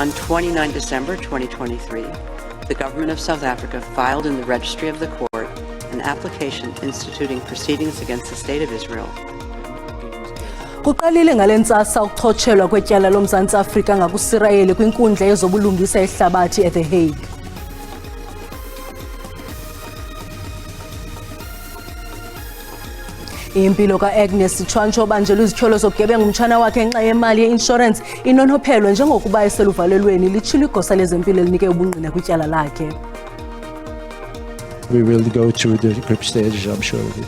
On 29 December 2023, the government of South Africa filed in the registry of the court an application instituting proceedings against the State of Israel. Kuqalile ngalentsasa ukuxhotshelwa kwetyala loMzantsi Afrika ngakuSirayeli kwinkundla yezobulungisa ehlabathi at The Hague. Impilo kaAgnes Sitshwantsho obanjelwe izityholo zobugebenga umtshana wakhe ngenxa yemali ye-insurance inonophelwe njengokuba eseluvalelweni litshilo igosa lezempilo elinike ubungqina kwityala lakhe. We will go through the group stages, I'm sure of it.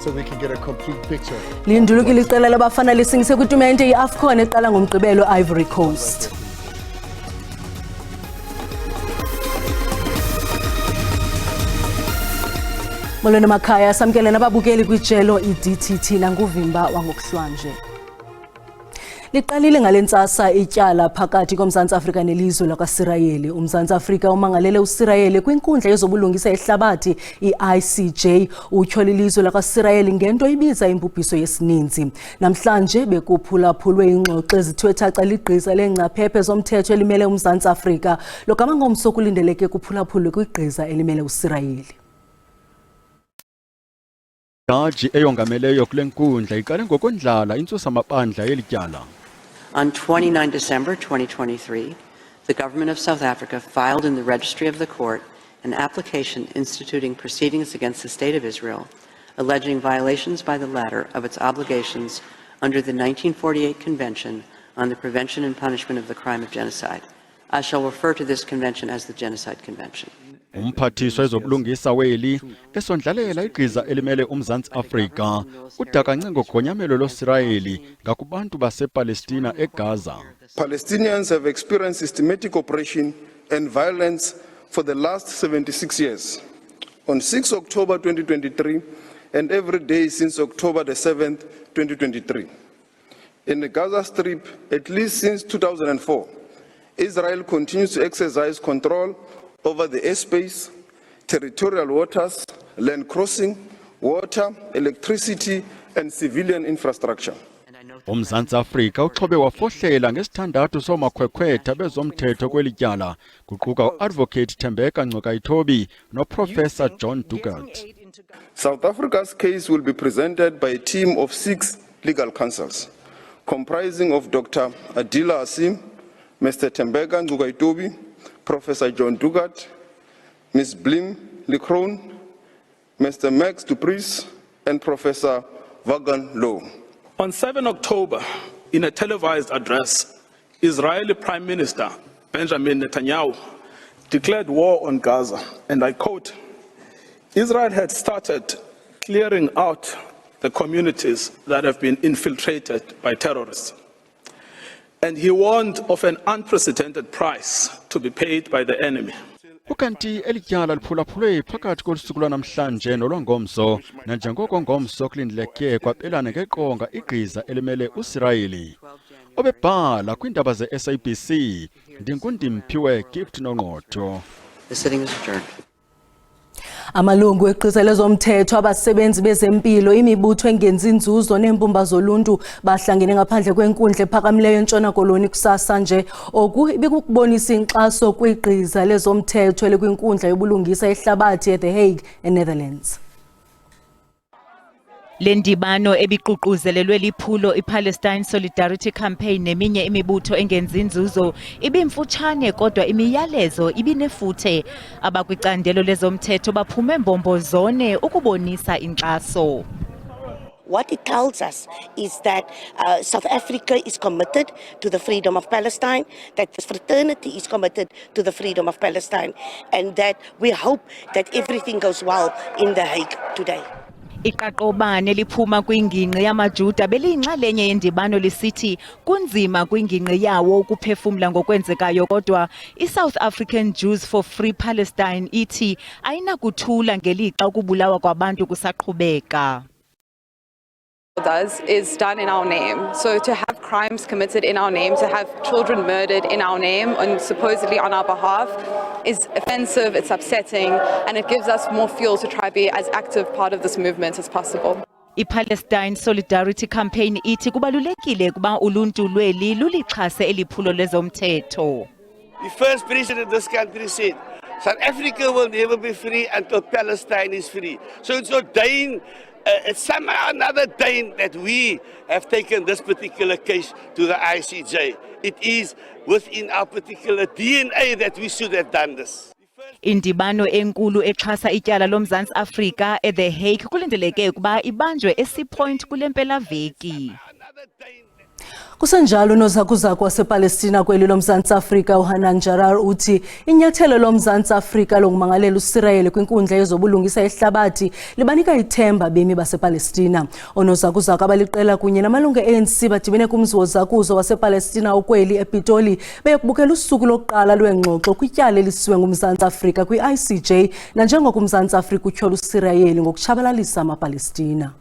So we can get a complete picture. Lindulukile iqela labafana lisingise kwitumente ye-Afcon eqala ngomgqibelo Ivory Coast. Molweni makhaya samkele nababukeli kwijelo iDTT nanguvimba wangokuhlwanje. Liqalile ngalentsasa ityala phakathi koMzantsi Afrika nelizwe lakwaSirayeli. UMzantsi Afrika umangalele uSirayeli kwinkundla yezobulungisa ehlabathi iICJ utyhola ilizwe lakwaSirayeli ngento ibiza impubhiso yesininzi. Namhlanje bekuphulaphulwe ingxoxo ezithiwe thaca ligqiza lengcaphephe zomthetho elimele uMzantsi Afrika logama ngomso kulindeleke kuphulaphulwe kwigqiza elimele uSirayeli. Jaji eyongameleyo kule nkundla iqale ngokondlala intsusa mabandla yelityala. On 29 December 2023, the government of South Africa filed in the registry of the court an application instituting proceedings against the State of Israel, alleging violations by the latter of its obligations under the 1948 Convention on the Prevention and Punishment of the Crime of Genocide. I shall refer to this convention as the Genocide Convention. Umphathiswa wezobulungisa weli esondlalela igqiza elimele uMzantsi Afrika udaka ngogonyamelo losirayeli ngakubantu basePalestina eGaza. Palestinians have experienced systematic oppression and violence for the last 76 years. On 6 October 2023 and every day since October the 7th, 2023. In the Gaza Strip, at least since 2004, Israel continues to exercise control over the airspace, territorial waters, land crossing, water, electricity, and civilian infrastructure. uMzantsi Afrika uxhobe wafohlela ngesithandathu somakhwekhwetha bezomthetho kwelityala kuquka uadvocate Thembeka Ngcokaithobi noprofessor John Dugat. South Africa's case will be presented by a team of 6 legal counsels, comprising of Dr. Adila Asim, Mr. Thembeka Ngcokaithobi, Professor John Dugat, Ms. Blim Likron, Mr. Max Dupris, and Professor Vagan Low. On 7 October, in a televised address, Israeli Prime Minister Benjamin Netanyahu declared war on Gaza, and I quote, Israel had started clearing out the communities that have been infiltrated by terrorists. And he warned of an unprecedented price to be paid by the enemy. Ukanti elityala liphulaphulwe phakathi kosuku lwanamhlanje nolwangomso nanjengoko ngomso kulindeleke kwabelana ngeqonga igqiza elimele uSirayeli. Obebhala kwiindaba ze-SABC ndingundimphiwe Gift Nongqotho. The sitting is adjourned. Amalungu eqhiza lezomthetho abasebenzi bezempilo imibutho engenzi inzuzo neempumba zoluntu bahlangene ngaphandle kwenkundla ephakamileyo eNtshona Koloni kusasa nje oku ibikukubonisa inkxaso kwigqiza lezomthetho elikwinkundla yobulungisa ehlabathi at The Hague eNetherlands. Lendibano ebiququzelelwe liphulo iPalestine Solidarity Campaign neminye imibutho engenzi inzuzo ibimfutshane kodwa imiyalezo ibinefuthe abakwicandelo lezomthetho baphume mbombozone ukubonisa inkxaso. What it tells us is that South Africa is committed to the freedom of Palestine, that this fraternity is committed to the freedom of Palestine, and that we hope that everything goes well in The Hague today. Iqaqobane liphuma kwingingqi yamaJuda beliyinxalenye yendibano lisithi kunzima kwingingqi yawo ukuphefumla ngokwenzekayo kodwa iSouth African Jews for Free Palestine ithi ayinakuthula ngelixa ukubulawa kwabantu kusaqhubeka. Does is done in our name. So to have crimes committed in our name, to have children murdered in our name and supposedly on our behalf is offensive, it's upsetting, and it gives us more fuel to try to be as active part of this movement as possible. I-Palestine Solidarity Campaign ithi kubalulekile kuba uluntu lweli lulixhase eliphulo lezomthetho. The first president of this country said, South Africa will never be free until Palestine is free. So it's ordained, it's somehow another day that we have taken this particular case to the ICJ. It is within our particular DNA that we should have done this. Indibano enkulu exhasa ityala lomzantsi Afrika at The Hague kulindeleke ukuba ibanjwe esi-Point kule mpelaveki. Kusenjalo unozakuzaku wasePalestina kweli lomzantsi Afrika uHanan Jarar uthi inyathelo lomzantsi Afrika lokumangalela uSirayeli kwinkundla yezobulungisa yehlabathi libanika ithemba bemi basePalestina. Onozakuzaku abaliqela kunye namalungu ANC badibene kumzi wozakuzo wasePalestina ukweli ePitoli beyokubukela usuku lokuqala lwengxoxo kwityala elisiwe ngumzantsi Afrika kwi-ICJ nanjengoko umzantsi Afrika utyhola uSirayeli ngokutshabalalisa amaPalestina.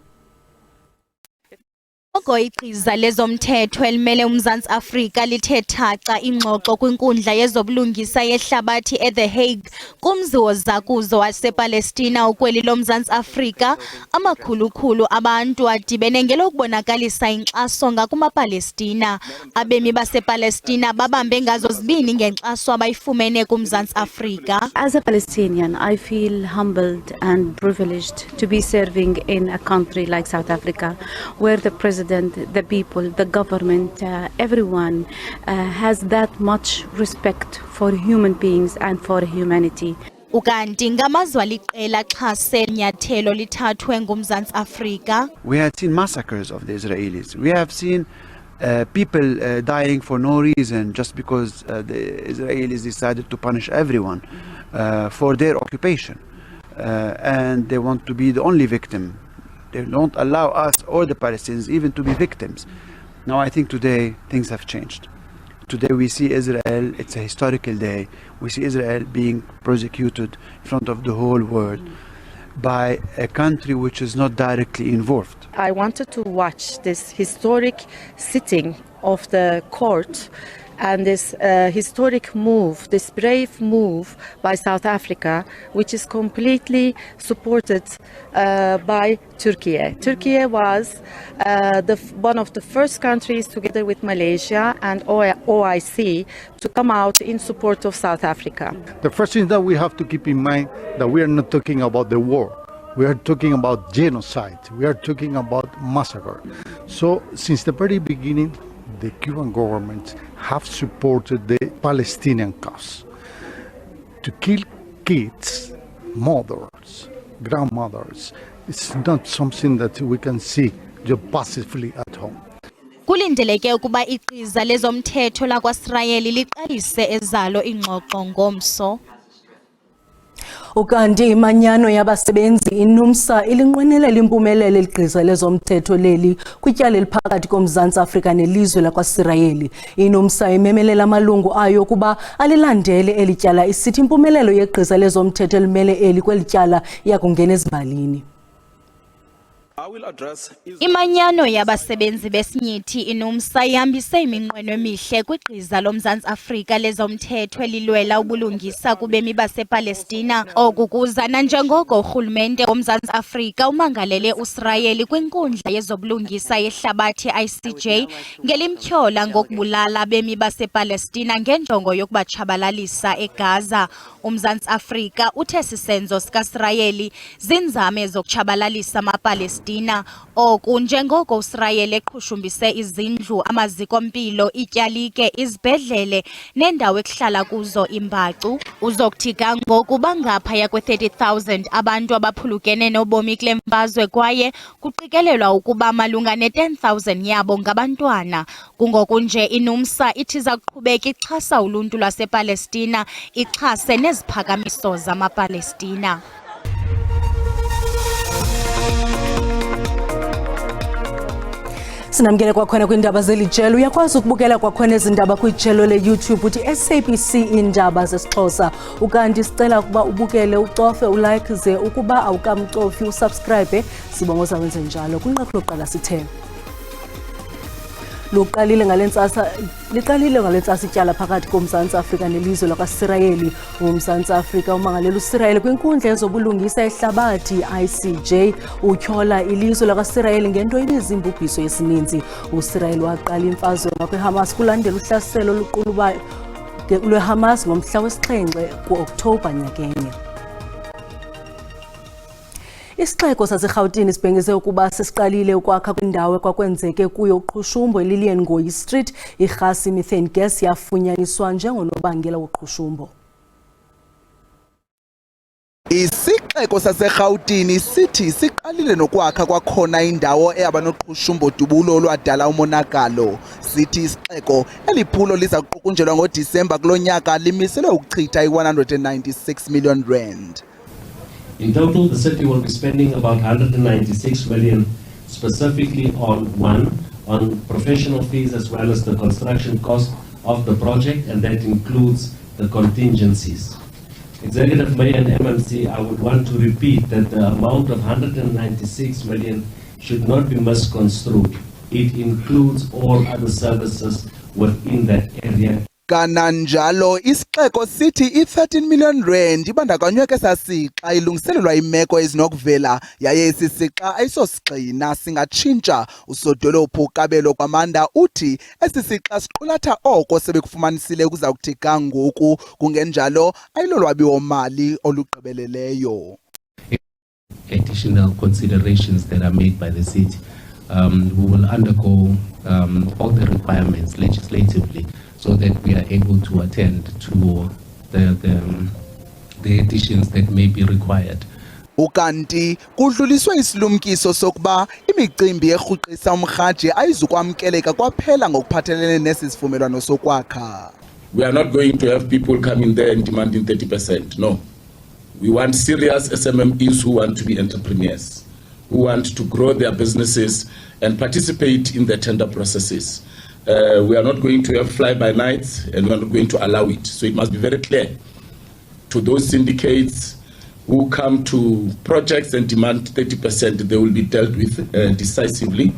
Oko iqiza lezomthetho elimele umzantsi Afrika lithe thaca ingxoxo kwinkundla yezobulungisa yehlabathi at The Hague kumzi wozakuzo wasePalestina ukweli lomzantsi Afrika amakhulukhulu abantu adibene ngelokubonakalisa inkxaso ngakumaPalestina. Abemi basePalestina babambe ngazo zibini ngenkxaso abayifumene kumzantsi Afrika. As a Palestinian, I feel humbled and privileged to be serving in a country like South Africa, where the president, the people, the government, everyone has that much respect for human beings and for humanity. Ukanti ngamazwi aliqela xhase nyathelo lithathwe ngumzantsi Afrika. We had seen massacres of the Israelis. We have seen people dying for no reason just because the Israelis decided to punish everyone for their occupation. And they want to be the only victim. They don't allow us or the Palestinians even to be victims. Now I think today things have changed. Today we see Israel, it's a historical day. We see Israel being prosecuted in front of the whole world by a country which is not directly involved. I wanted to watch this historic sitting of the court and this historic move, this brave move by South Africa, which is completely supported by Turkey. Turkey was one of the first countries, together with Malaysia and OIC, to come out in support of South Africa. The first thing that we have to keep in mind that we are not talking about the war. We are talking about genocide. We are talking about massacre. So since the very beginning, the Cuban government have supported the Palestinian cause. To kill kids, mothers, grandmothers, it's not something that we can see just passively at home. Kulindeleke ukuba iqiza lezomthetho lakwaSirayeli liqalise ezalo ingxoxo ngomso. Ukanti imanyano yabasebenzi iNUMSA ilinqwenelela impumelelo eliqiza lezomthetho leli kwityala eliphakathi komzantsi Afrika nelizwe lakwaSirayeli. iNUMSA imemelela amalungu ayo kuba alilandele elityala isithi impumelelo yeqiza lezomthetho elimele eli kwelityala yakungena ezimbalini. Imanyano yabasebenzi besinyithi iNUMSA ihambise iminqweno emihle kwiqiza lomzantsi Afrika lezomthetho elilwela ubulungisa kubemi basePalestina. Oku kuza nanjengoko urhulumente womzantsi Afrika umangalele uSirayeli kwinkundla yezobulungisa yehlabathi ICJ ngelimtyhola ngokubulala abemi basePalestina ngenjongo yokubatshabalalisa eGaza. Umzantsi Afrika uthe sisenzo sikaSirayeli zinzame zokutshabalalisa amaPalestina. Oku njengoko uSirayeli eqhushumbise izindlu, amaziko empilo, ityalike, izibhedlele nendawo ekuhlala kuzo imbacu. Uzokuthika ngokuba ngaphaya kwe-30,000 abantu abaphulukene nobomi kule mfazwe kwaye kuqikelelwa ukuba malunga ne-10,000 yabo ngabantwana. Kungoku nje iNUMSA ithi iza kuqhubeka ixhasa uluntu lwasePalestina, ixhase neziphakamiso zamaPalestina. Sinamkele kwakhona kwiindaba zelijelo. Uyakwazi ukubukela kwakhona ezindaba kwijelo le-YouTube uthi SABC Iindaba zesiXhosa. Ukanti sicela ukuba ubukele, ucofe, ulike ze ukuba awukamcofi usubscribe. Sibonga uzawenze njalo kwinqaku lokuqala sithe. liqalile ngalentsasa ityala phakathi koMzantsi Afrika nelizwe lakwaSirayeli. UMzantsi Afrika umangalela uSirayeli kwinkundla yezobulungisa yehlabathi ICJ utyhola ilizwe lakwaSirayeli ngento ibiza imbubhiso yesininzi. uSirayeli waqala imfazwe kweHamas kulandela uhlaselo oluqulubayo lweHamas ngomhla wesi-7 ku-Okthobha nyakenye. Isixeko saseRhawutini sibhengeze ukuba sesiqalile ukwakha kwindawo ekwakwenzeke kuyo uqhushumbo eLillian Ngoyi Street. Irhasi methane gas yafunyaniswa njengonobangela woqhushumbo. Isixeko saseRhawutini sithi siqalile nokwakha kwakhona indawo ehamba noqhushumbo dubulo olwadala umonakalo. Sithi isixeko eliphulo liza kuqukunjelwa ngoDisemba kulo nyaka limiselwe ukuchitha i-196 million rand. In total, the city will be spending about 196 million specifically on professional fees as well as the construction cost of the project, and that includes the contingencies. Executive Mayor and MMC, I would want to repeat that the amount of 196 million should not be misconstrued. It includes all other services within that area. Kananjalo isixeko sithi i-13 million rand ibandakanywe kesasixa ilungiselelwa imeko ezinokuvela yaye isisixa ayisosigxina singatshintsha. Usodolophu Kabelo Kwamanda uthi esisixa siqulatha oko sebekufumanisile kuza kuthi kangoku kungenjalo ayilolwabiwo-mali olugqibeleleyo. Additional considerations that are made by the city. We will undergo all the requirements legislatively so that we are able to attend to the additions that may be required. Ukanti kudluliswe isilumkiso sokuba imicimbi erhuqisa umrhaji ayizukwamkeleka kwaphela ngokuphathelene nesi sivumelwano sokwakha. We are not going to have people coming there and demanding 30%. No. We want serious SMMEs who want to be entrepreneurs, who want to grow their businesses and participate in the tender processes. We are not going to have fly-by-nights, and we are not going to allow it. So it must be very clear to those syndicates who come to projects and demand 30%, they will be dealt with decisively.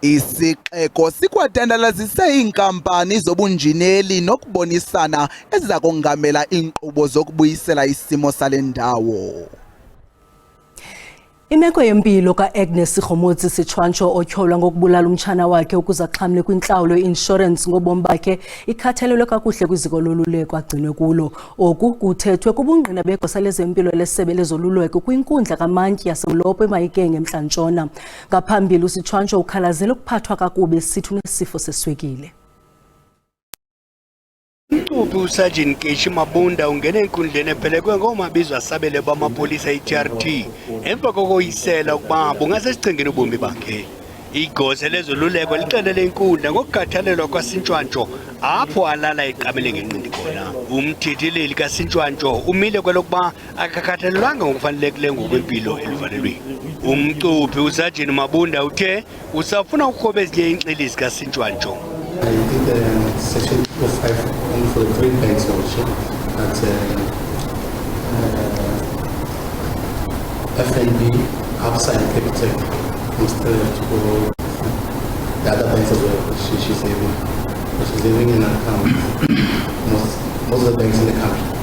Isixeko sikwatandalazise iinkampani zobunjineli nokubonisana eziza kongamela iinkqubo zokubuyisela isimo sale ndawo. Imeko yempilo kaAgnes Sirhomotsi Sitshwantsho otyholwa ngokubulala umtshana wakhe ukuze axhamle kwintlawulo ye-insurance ngobomi bakhe ikhathalelwe kakuhle kwiziko loluleko agcinwe kulo. Oku kuthethwe kubungqina begosa lezempilo lesebe lezoluleko kwinkundla kamantyi yasemlopo eMahikeng eMntla-Ntshona. Ngaphambili uSitshwantsho ukhalazele ukuphathwa kakubi esithi unesifo seswekile. Umcuphi uSergeant Keshi Mabunda ungene enkundleni ephelekwe ngoomabizwa asabele bamapolisa i-TRT emva kokoyisela ukuba bungasesichengeni ubomi bakhe. Igosa lezoluleko lixelele inkundla ngokukhathalelwa kwaSintshwantsho apho alala eqamele ngenqindi khona. Umthetheli kaSintshwantsho umile kwelokuba akakhathalelwanga ngokufanelekileyo ngokwempilo eluvalelweni. Umcuphi uSergeant Mabunda uthe usafuna ukukhoba ezinye iinxili zikaSintshwantsho. I did section 205 only for the 3 banks also, at FNB, Absa and Capitec, instead to the other banks as well. She's living in an account, most of the banks in the country.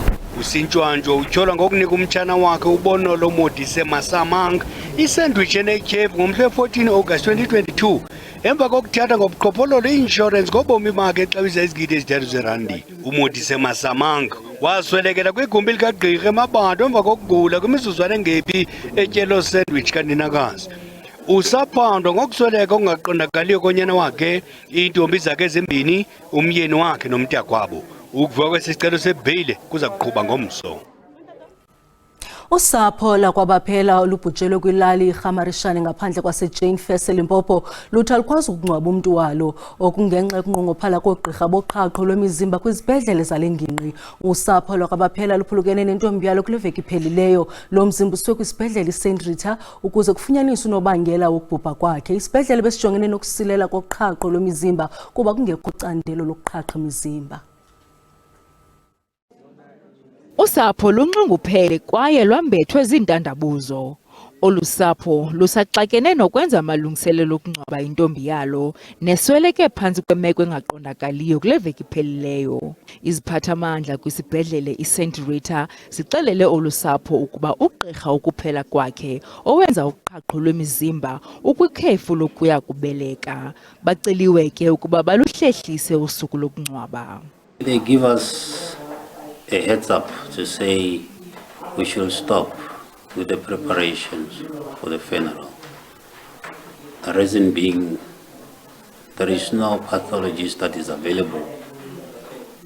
uSintshwantsho utyholwa ngokunika umtshana wakhe ubonolo Modise Masamang isandwich enetyhefu ngomhla 14 August 2022 emva kokuthatha ngobuqhophololo i-insurance ngobomi bakhe xa izigidi ezithathu zerandi. uModise Masamang waswelekela kwigumbi likagqirha eMabantu emva kokugula kwimizuzwana engephi etyelo sandwich kaninakazi. Usaphandwa ngokusweleka okungaqondakaliyo konyana wakhe, iintombi zakhe ezimbini, umyeni wakhe nomntakwabo. Ukuva kwesicelo sebheyile kuza kuqhuba ngomso. Usapho lakwabaphela olubhujelwe kwilali iRhamarishane ngaphandle kwaseJane Fese Limpopo luthi alukwazi ukungcwaba umntu walo okungenxa yokunqongophala koogqirha boqhaqho lwemizimba kwizibhedlele zale ngingqi. Usapho lakwabaphela luphulukene nentombi yalo kule veki iphelileyo. Lo mzimba usiwe kwisibhedlele iSt Rita ukuze kufunyaniswe unobangela wokubhubha kwakhe. Isibhedlele besijongene nokusilela koqhaqho lwemizimba kuba kungekho candelo lokuqhaqha imizimba. Usapho lunxunguphele kwaye lwambethwe zindandabuzo. Olusapho lusaxakene nokwenza amalungiselelo okungcwaba intombi yalo nesweleke phantsi kwemeko engaqondakaliyo kule veki iphelileyo. Iziphathamandla kwisibhedlele iSt Rita zixelele Olusapho ukuba ugqirha ukuphela kwakhe owenza uqhaqho lwemizimba ukwikhefu lokuya kubeleka. Baceliwe ke ukuba baluhlehlise usuku lokungcwaba. They give us a heads up to say we should stop with the preparations for the funeral. The reason being, there is no pathologist that is available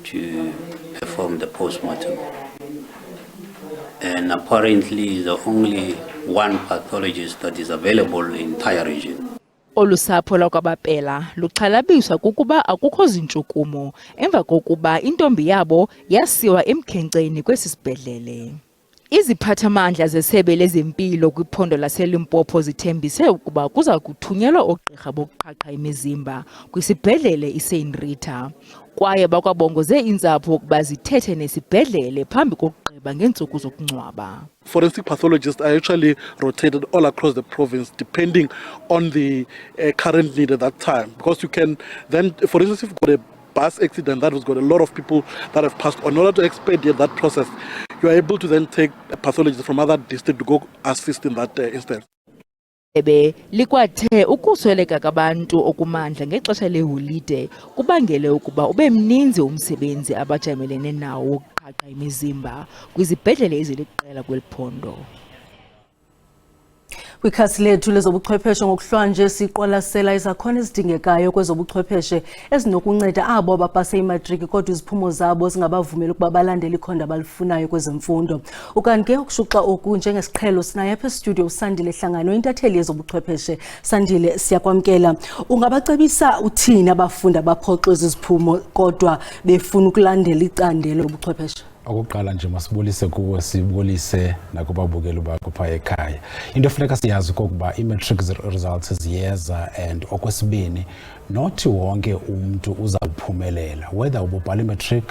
to perform the postmortem. And apparently the only one pathologist that is available in the entire region. Olusapho lwakwabapela luxhalabiswa kukuba akukho zintshukumo emva kokuba intombi yabo yasiwa emkhenkceni kwesi sibhedlele. Iziphathamandla zesebe lezempilo kwiphondo laseLimpopo zithembise ukuba kuza kuthunyelwa oogqirha bokuqhaqha imizimba kwisibhedlele iSt Rita, kwaye bakwabongoze iintsapho ukuba zithethe nesibhedlele phambi kokugqiba ngeentsuku zokungcwaba. Forensic pathologists are actually rotated all across the province depending on the current need at that time. Because you can then, for instance, if you've got a bus accident that has got a lot of people that have passed on, in order to expedite that process, you are able to then take a pathologist from other districts to go assist in that instance. Likwathe ukusweleka kwabantu okumandla ngexesha leholide kubangele ukuba ube mninzi umsebenzi abajamelene nawo wokuqhaqha imizimba kwizibhedlele eziliqela kweli phondo. Kwikhasi lethu lezobuchwepheshe ngokuhlanje siqwalasela izakhono ezidingekayo kwezobuchwepheshe ezinokunceda abo abapase imatriki kodwa iziphumo zabo zingabavumeli ukuba balandele ikhondo abalifunayo kwezemfundo. Ukanti ke ukushuxa oku njengesiqhelo sinaye apha estudio uSandile Hlangano, intatheli yezobuchwepheshe. Sandile, siyakwamkela. Ungabacebisa uthini abafundi abaphoxwe iziphumo kodwa befuna ukulandela icandelo lobuchwepheshe? Okokuqala nje masibulise kuwe, sibulise nakubabukeli bakho phaa ekhaya. Into efuneka siyazi okokuba i-matric results ziyeza, and okwesibini nothi wonke umuntu uza kuphumelela whether ububhala i-matric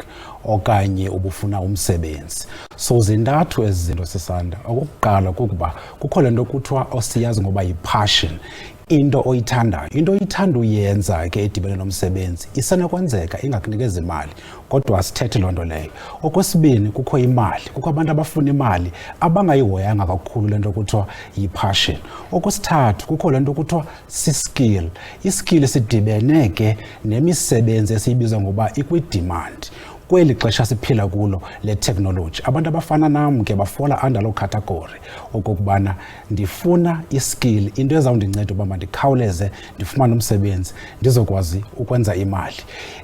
okanye ubufuna umsebenzi. So zintathu ezi zinto sisanda. Okokuqala kukuba kukho le nto kuthiwa osiyazi ngoba yi-passion, into oyithandayo. Into oyithanda uyenza ke edibene nomsebenzi isenokwenzeka ingakunikeza imali, kodwa sithethe loo nto leyo. Okwesibini kukho imali, kukho abantu abafuna imali abangayihoyanga kakhulu le nto kuthiwa yi-passion. Okwesithathu kukho le nto kuthiwa si-skill. I-skill sidibene ke nemisebenzi esiyibiza ngoba ikwi-demand. Kweli xesha siphila kulo le technology, abantu abafana nam ke bafola under lo category okokubana ndifuna iskill, into ezawundinceda uba mandikhawuleze ndifumane umsebenzi ndizokwazi ukwenza imali.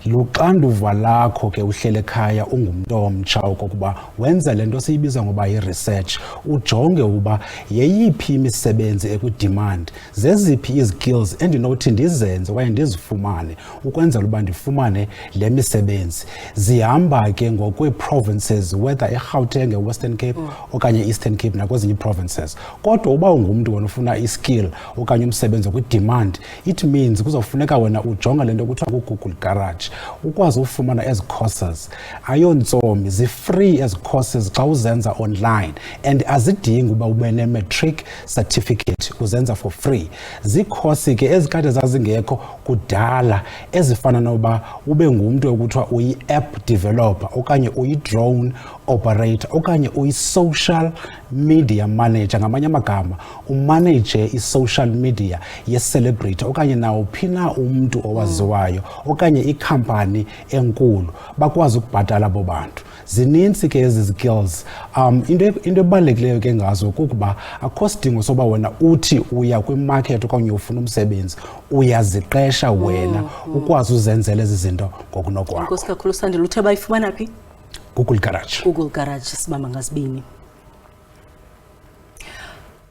Luxanduva lakho ke uhlele ekhaya ungumntu omtsha okokuba wenza le nto siyibiza ngoba yi-research, ujonge uba yeyiphi imisebenzi ekwi-demand, zeziphi izikills endinothi ndizenze okanye ndizifumane ukwenzela uba ndifumane le misebenzi. Zihamba ke ngokwe-provinces, whether eGauteng, Western Cape okanye Eastern Cape nakwezinye provinces. Kodwa uba ungumntu wena ufuna iskill okanye umsebenzi kwi-demand, it means kuzofuneka wena ujonga le nto kuthiwa ku-Google Garage ukwazi ufumana ezi courses. Ayontsomi, zi-free ezi courses xa uzenza online, and azidingi uba ube ne-matric certificate, uzenza for free. Ziikhosi ke ezikade zazingekho kudala ezifana noba ube ngumntu ekuthiwa uyi-app developer okanye uyi-drone operator okanye uyi-social media manager. Ngamanye amagama umanage i-social media ye-celebrity okanye nawuphi na umntu owaziwayo okanye ikhampani enkulu, bakwazi ukubhatala abo bantu. Zininzi ke ezi skills. Into ebalulekileyo ke ngazo kukuba akho sidingo soba wena uthi uya kwimarket okanye ufuna umsebenzi, uyaziqesha wena ukwazi uzenzela ezi zinto ngokunokwakho. Inkosi kakhulu Sandile, uthe bayifumana phi? Google Garage. Google Garage, sibamba ngazibini.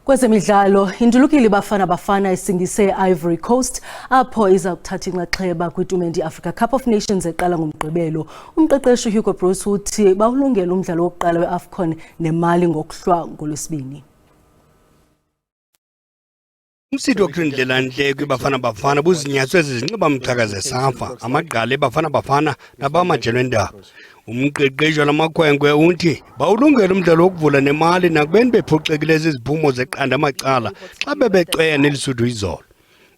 Kwezemidlalo, indulukile Bafana Bafana isingise Ivory Coast apho iza kuthatha inxaxheba kwi-tumente Africa Cup of Nations eqala ngomgqibelo. Umqeqeshi Hugo Bruce uthi bawulungele umdlalo wokuqala we-Afcon nemali ngokuhlwa ngolwesibini. Umsitho wokulindlela ntle kwiBafana Bafana buzinyatswe zizinxiba mthaka zesafa amagqala eBafana Bafana nabamajelo endaba. Umqeqeshi lamakhwenkwe uthi bawulungela umdlalo wokuvula nemali nakubeni bephuxekile iziphumo zeqanda amacala xa bebeceya nelisuthu izolo.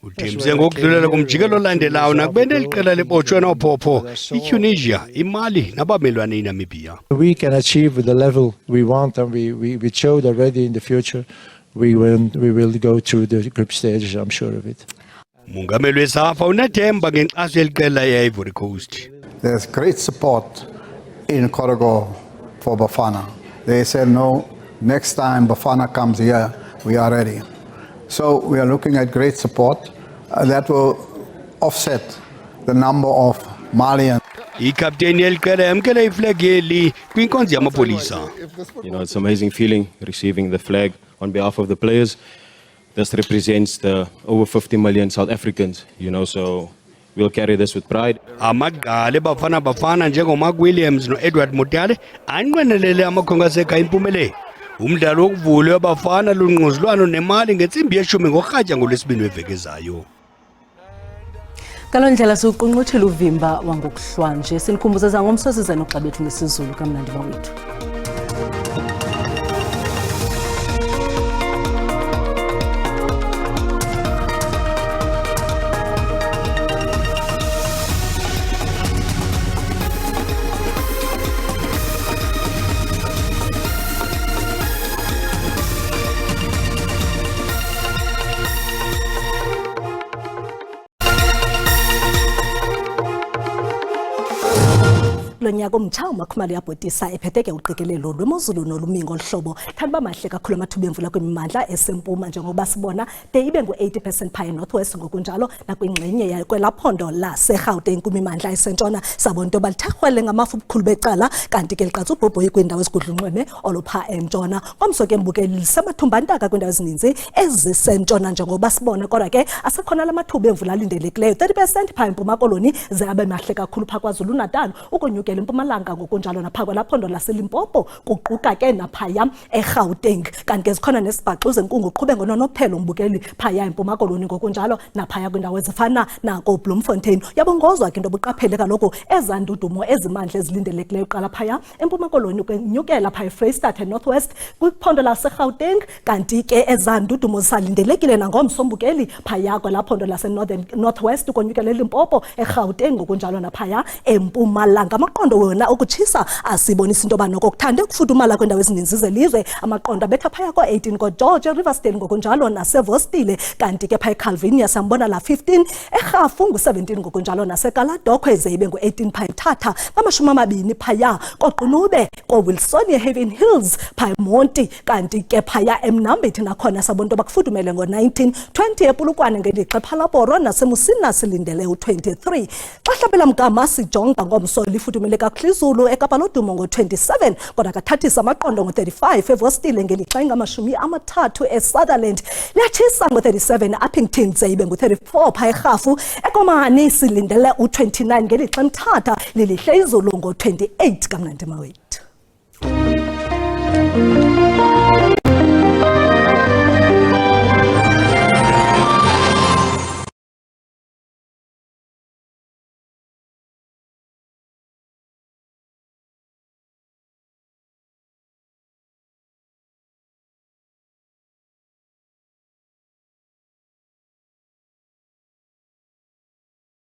Uthembise ngokudlulela kumjikelo olandelayo nakubeni eliqela libotshwe nophopho iTunisia, iMali nabamelwane eNamibia. We can achieve the level we want, and we showed already in the future we will go through the group stages, I'm sure of it. Mungameli weSAFA unathemba ngenkxaso yeliqela ye-Ivory Coast. There's great support in Korogo for Bafana. They said no, next time Bafana comes here, we are ready. So we are looking at great support that will offset the number of Malians. Ikapteni yeliqela yamkela iflag yeli kwinkonzo yamapolisa. You know, it's an amazing feeling receiving the flag on behalf of the players. This represents the over 50 million South Africans, you know, so we'll carry this with pride. Amagqale Bafana Bafana njengoMark Williams noEdward Mutale anqwenelele amakhongaseka impumelelo. Umdlalo wokuvula wabafana lunquzulwano nemali ngentsimbi yeshumi ngorhatya ngolwesibini weveki ezayo. Ngaloo ndlela siwuqunquthela uvimba wangokuhlwanje sinikhumbuza zangomso size noxa bethu ngesizulu kamnandi bawethu. Lonyaka omtsha umakhumalo yabhotisa ephethe ke uqikelelo lwemozulu nolumingo olhlobo thanda bamahle kakhulu amathuba emvula kwimimandla esempuma njengoba sibona de ibe ngu-80% phaya northwest ngokunjalo nakwingxenye yakwelaphondo laseGauteng kwimimandla esentshona sabona into balithahwele ngamafu ubukhulu becala kanti ke liqatsa ubhobhoyi kwiindawo ezigudlunxweme olupha entshona ngomso ke mbukeli lisemathumba-ntaka kwiindawo ezininzi ezisentshona njengoba sibona kodwa ke asekhona la mathuba emvula alindelekileyo 30% phaya empuma koloni ze abe mahle kakhulu phaa KwaZulu Natal ukonyuke eMpumalanga ngokunjalo napha kwelaphondo laseLimpopo kuquka ke naphaya eGauteng kanti ke zikhona nesibhaxu zenkungu uqhube ngononophelo umbukeli phaya empuma koloni ngokunjalo naphaya kwindawo ezifana nako Bloemfontein yabongozwa ke into buqaphele kaloku ezandudumo ezimandla ezilindelekileyo qala phaya empuma koloni kwenyukela phaya eFreystata Northwest kwiphondo laseGauteng kanti ke ezandudumo zisalindelekile nangomso umbukeli phaya kwelaphondo lase-Northwest ukonyukela eLimpopo eGauteng ngokunjalo naphaya eMpumalanga amaqondo wona ukutshisa asibonisa into banoko kuthande ukufudumala kwendawo ezininzi zelizwe amaqondo abetha phaya ko-18 koGeorge Riversdale ngokunjalo nasevostile kanti ke phaya eCalvinia sambona la 15 eRhafu ngu-17 ngokunjalo nasekaladokhwe ze ibe ngu-18 phaya eThatha ngamashumi phaya koQunube koWilsonia Haven Hills phaya eMonti kanti ke phaya eMnambithi nakhona sabona into bakufudumele ngo-19 20 ePulukwane ngelixa phalaporo nasemusina silindele u-23 xa hlabela mgama sijonga ngomso lifudumele kakhulu izulu eKapa lodumo ngo-27 kodwa kathathisa amaqondo ngo-35 evostile ngelixa ingamashumi-30 eSutherland liyatshisa ngo-37 Uppington ze ibe ngu-34 phaya eRhafu eKomani silindele u-29 ngelixa eMthatha lilihle izulu ngo-28 kamnandi mawethu.